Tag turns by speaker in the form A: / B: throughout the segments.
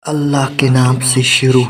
A: اللہ کے نام سے شروع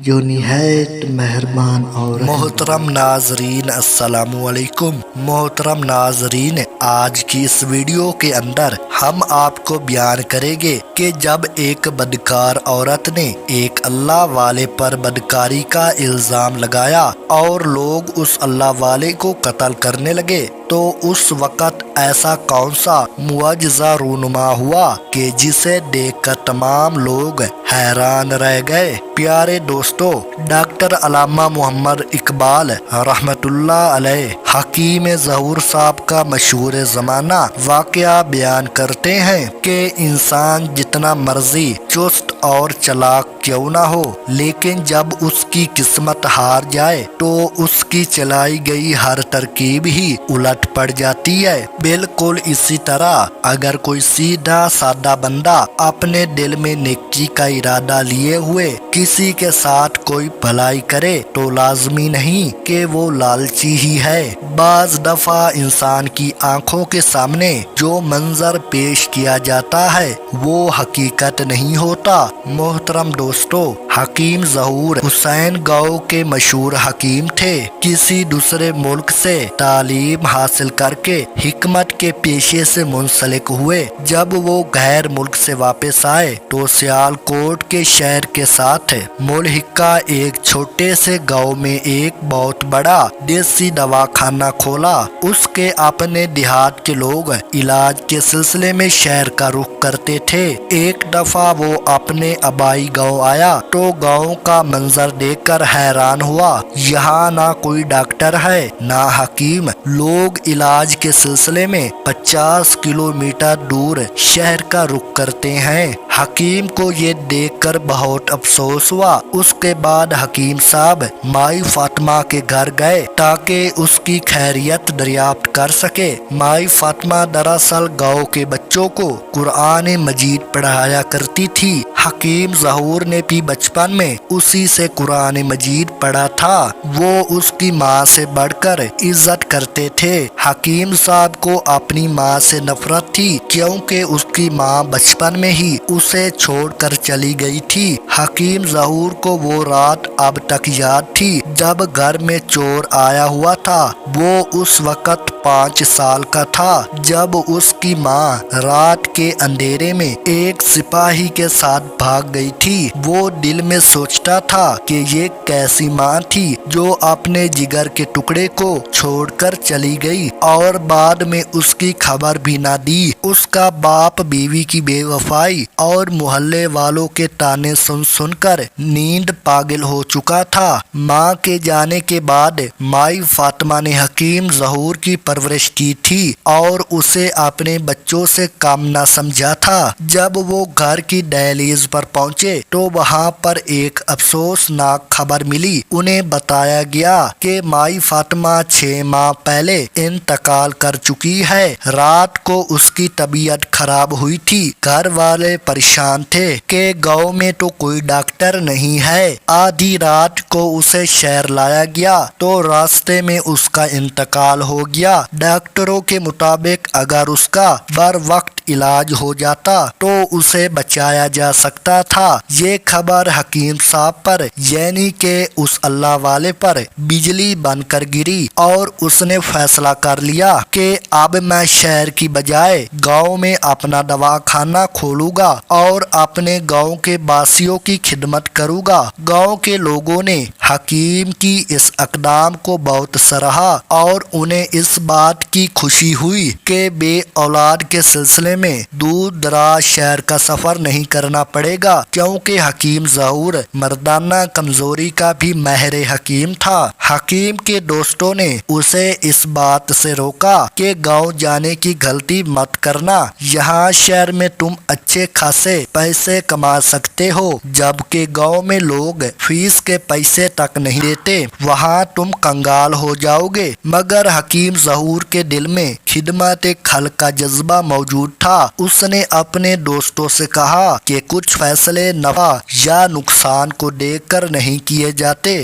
A: جو نہایت مہربان اور
B: محترم ناظرین السلام علیکم۔ محترم ناظرین، آج کی اس ویڈیو کے اندر ہم آپ کو بیان کریں گے کہ جب ایک بدکار عورت نے ایک اللہ والے پر بدکاری کا الزام لگایا اور لوگ اس اللہ والے کو قتل کرنے لگے تو اس وقت ایسا کون سا معجزہ رونما ہوا کہ جسے دیکھ کر تمام لوگ حیران رہ گئے۔ پیارے دوستو، ڈاکٹر علامہ محمد اقبال رحمت اللہ علیہ حکیم ظہور صاحب کا مشہور زمانہ واقعہ بیان کرتے ہیں کہ انسان جتنا مرضی چست اور چلاک کیوں نہ ہو، لیکن جب اس کی قسمت ہار جائے تو اس کی چلائی گئی ہر ترکیب ہی الٹ پڑ جاتی ہے۔ بالکل اسی طرح اگر کوئی سیدھا سادہ بندہ اپنے دل میں نیکی کا ارادہ لیے ہوئے کسی کے ساتھ کوئی بھلائی کرے تو لازمی نہیں کہ وہ لالچی ہی ہے۔ بعض دفعہ انسان کی آنکھوں کے سامنے جو منظر پیش کیا جاتا ہے وہ حقیقت نہیں ہوتا۔ محترم دوستو، حکیم ظہور حسین گاؤں کے مشہور حکیم تھے۔ کسی دوسرے ملک سے تعلیم حاصل کر کے حکمت کے پیشے سے منسلک ہوئے۔ جب وہ غیر ملک سے واپس آئے تو سیال کوٹ کے شہر کے ساتھ ملحقہ ایک چھوٹے سے گاؤں میں ایک بہت بڑا دیسی دواخانہ کھولا۔ اس کے اپنے دیہات کے لوگ علاج کے سلسلے میں شہر کا رخ کرتے تھے۔ ایک دفعہ وہ اپنے آبائی گاؤں آیا تو گاؤں کا منظر دیکھ کر حیران ہوا۔ یہاں نہ کوئی ڈاکٹر ہے نہ حکیم۔ لوگ علاج کے سلسلے میں 50 کلومیٹر دور شہر کا رخ کرتے ہیں۔ حکیم کو یہ دیکھ کر بہت افسوس ہوا۔ اس کے بعد حکیم صاحب مائی فاطمہ کے گھر گئے تاکہ اس کی خیریت دریافت کر سکے۔ مائی فاطمہ دراصل گاؤں کے بچوں کو قرآن مجید پڑھایا کرتی تھی۔ حکیم ظہور نے بھی بچپن میں اسی سے قرآن مجید پڑھا تھا۔ وہ اس کی ماں سے بڑھ کر عزت کرتے تھے۔ حکیم صاحب کو اپنی ماں سے نفرت تھی کیونکہ اس کی ماں بچپن میں ہی اسے چھوڑ کر چلی گئی تھی۔ حکیم ظہور کو وہ رات اب تک یاد تھی جب گھر میں چور آیا ہوا تھا۔ وہ اس وقت 5 سال کا تھا جب اس کی ماں رات کے اندھیرے میں ایک سپاہی کے ساتھ بھاگ گئی تھی۔ وہ دل میں سوچتا تھا کہ یہ کیسی ماں تھی جو اپنے جگر کے ٹکڑے کو چھوڑ کر چلی گئی اور بعد میں اس کی خبر بھی نہ دی۔ اس کا باپ بیوی کی بے وفائی اور محلے والوں کے طعنے سن سن کر نیند پاگل ہو چکا تھا۔ ماں کے جانے کے بعد مائی فاطمہ نے حکیم ظہور کی پرورش کی تھی اور اسے اپنے بچوں سے کم نہ سمجھا تھا۔ جب وہ گھر کی دہلیز پر پہنچے تو وہاں پر ایک افسوسناک خبر ملی۔ انہیں بتایا گیا کہ مائی فاطمہ 6 ماہ پہلے انتقال کر چکی ہے۔ رات کو اس کی طبیعت خراب ہوئی تھی۔ گھر والے پریشان تھے کہ گاؤں میں تو کوئی ڈاکٹر نہیں ہے۔ آدھی رات کو اسے شہر لایا گیا تو راستے میں اس کا انتقال ہو گیا۔ ڈاکٹروں کے مطابق اگر اس کا بر وقت علاج ہو جاتا تو اسے بچایا جا سکتا تھا۔ یہ خبر حکیم صاحب پر یعنی کہ اس اللہ والے پر بجلی بن کر گری اور اس نے فیصلہ کر لیا کہ اب میں شہر کی بجائے گاؤں میں اپنا دواخانہ کھولوں گا اور اپنے گاؤں کے باسیوں کی خدمت کروں گا۔ گاؤں کے لوگوں نے حکیم کی اس اقدام کو بہت سراہا اور انہیں اس بات کی خوشی ہوئی کہ بے اولاد کے سلسلے میں دور دراز شہر کا سفر نہیں کرنا پڑے گا، کیونکہ حکیم ظہور مردانہ کمزوری کا بھی ماہر حکیم تھا۔ حکیم کے دوستوں نے اسے اس بات سے روکا کہ گاؤں جانے کی غلطی مت کرنا، یہاں شہر میں تم اچھے خاصے پیسے کما سکتے ہو جبکہ گاؤں میں لوگ فیس کے پیسے تک نہیں دیتے، وہاں تم کنگال ہو جاؤ گے۔ مگر حکیم ظہور کے دل میں خدمت خلق کا جذبہ موجود تھا۔ اس نے اپنے دوستوں سے کہا کہ کچھ فیصلے نفع یا نقصان کو دیکھ کر نہیں کیے جاتے،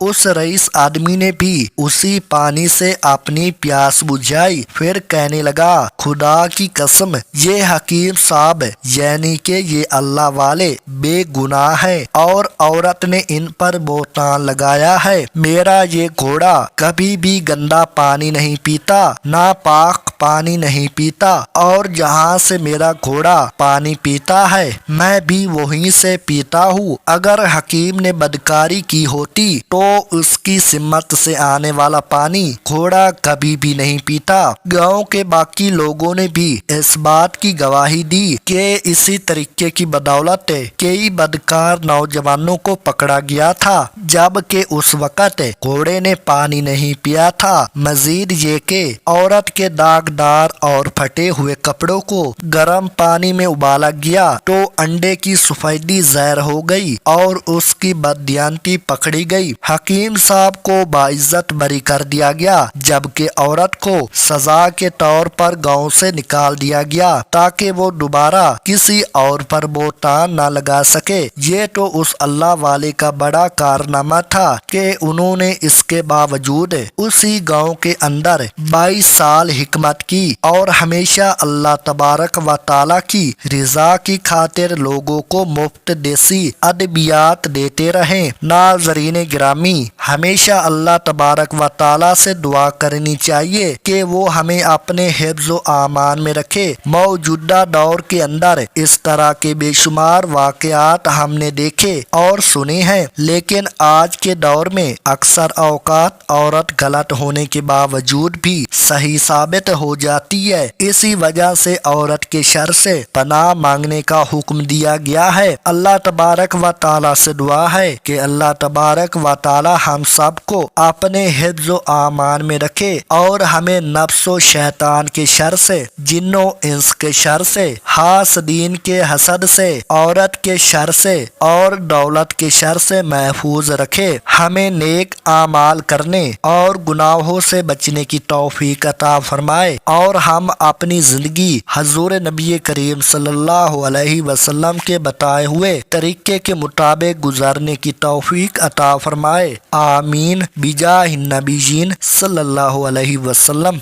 B: اس رئیس آدمی نے بھی اسی پانی سے اپنی پیاس بجھائی، پھر کہنے لگا خدا کی قسم یہ حکیم صاحب یعنی کہ یہ اللہ والے بے گناہ ہے اور عورت نے ان پر بہتان لگایا ہے۔ میرا یہ گھوڑا کبھی بھی گندا پانی نہیں پیتا، ناپاک پانی نہیں پیتا، اور جہاں سے میرا گھوڑا پانی پیتا ہے میں بھی وہیں سے پیتا ہوں۔ اگر حکیم نے بدکاری کی ہوتی تو اس کی سمت سے آنے والا پانی گھوڑا کبھی بھی نہیں پیتا۔ گاؤں کے باقی لوگوں نے بھی اس بات کی گواہی دی کہ اسی طریقے کی بدولت کئی بدکار نوجوانوں کو پکڑا گیا تھا جبکہ اس وقت گھوڑے نے پانی نہیں پیا تھا۔ مزید یہ کہ عورت کے داغدار اور پھٹے ہوئے کپڑوں کو گرم پانی میں ابالا گیا تو انڈے کی سفیدی ظاہر ہو گئی اور اس کی بددیانتی پکڑی گئی۔ حکیم صاحب کو باعزت بری کر دیا گیا جبکہ عورت کو سزا کے طور پر گاؤں سے نکال دیا گیا تاکہ وہ دوبارہ کسی اور پر بہتان نہ لگا سکے۔ یہ تو اس اللہ والے کا بڑا کارنامہ تھا کہ انہوں نے اس کے باوجود اسی گاؤں کے اندر 22 سال حکمت کی اور ہمیشہ اللہ تبارک و تعالیٰ کی رضا کی خاطر لوگوں کو مفت دیسی ادویات دیتے رہے۔ ناظرین گرامی، ہمیشہ اللہ تبارک و تعالیٰ سے دعا کرنی چاہیے کہ وہ ہمیں اپنے حفظ و امان میں رکھے۔ موجودہ دور کے اندر اس طرح کے بے شمار واقعات ہم نے دیکھے اور سنے ہیں، لیکن آج کے دور میں اکثر اوقات عورت غلط ہونے کے باوجود بھی صحیح ثابت ہو جاتی ہے۔ اسی وجہ سے عورت کے شر سے پناہ مانگنے کا حکم دیا گیا ہے۔ اللہ تبارک و تعالیٰ سے دعا ہے کہ اللہ تبارک و تعالیٰ ہم سب کو اپنے حفظ و امان میں رکھے اور ہمیں نفس و شیطان کے شر سے، جن و انس کے شر سے، حاسدین کے حسد سے، عورت کے شر سے اور دولت کے شر سے محفوظ رکھے۔ ہمیں نیک اعمال کرنے اور گناہوں سے بچنے کی توفیق عطا فرمائے اور ہم اپنی زندگی حضور نبی کریم صلی اللہ علیہ وسلم کے بتائے ہوئے طریقے کے مطابق گزارنے کی توفیق عطا فرمائے۔ آمین بجاہ النبیین صلی اللہ علیہ وسلم۔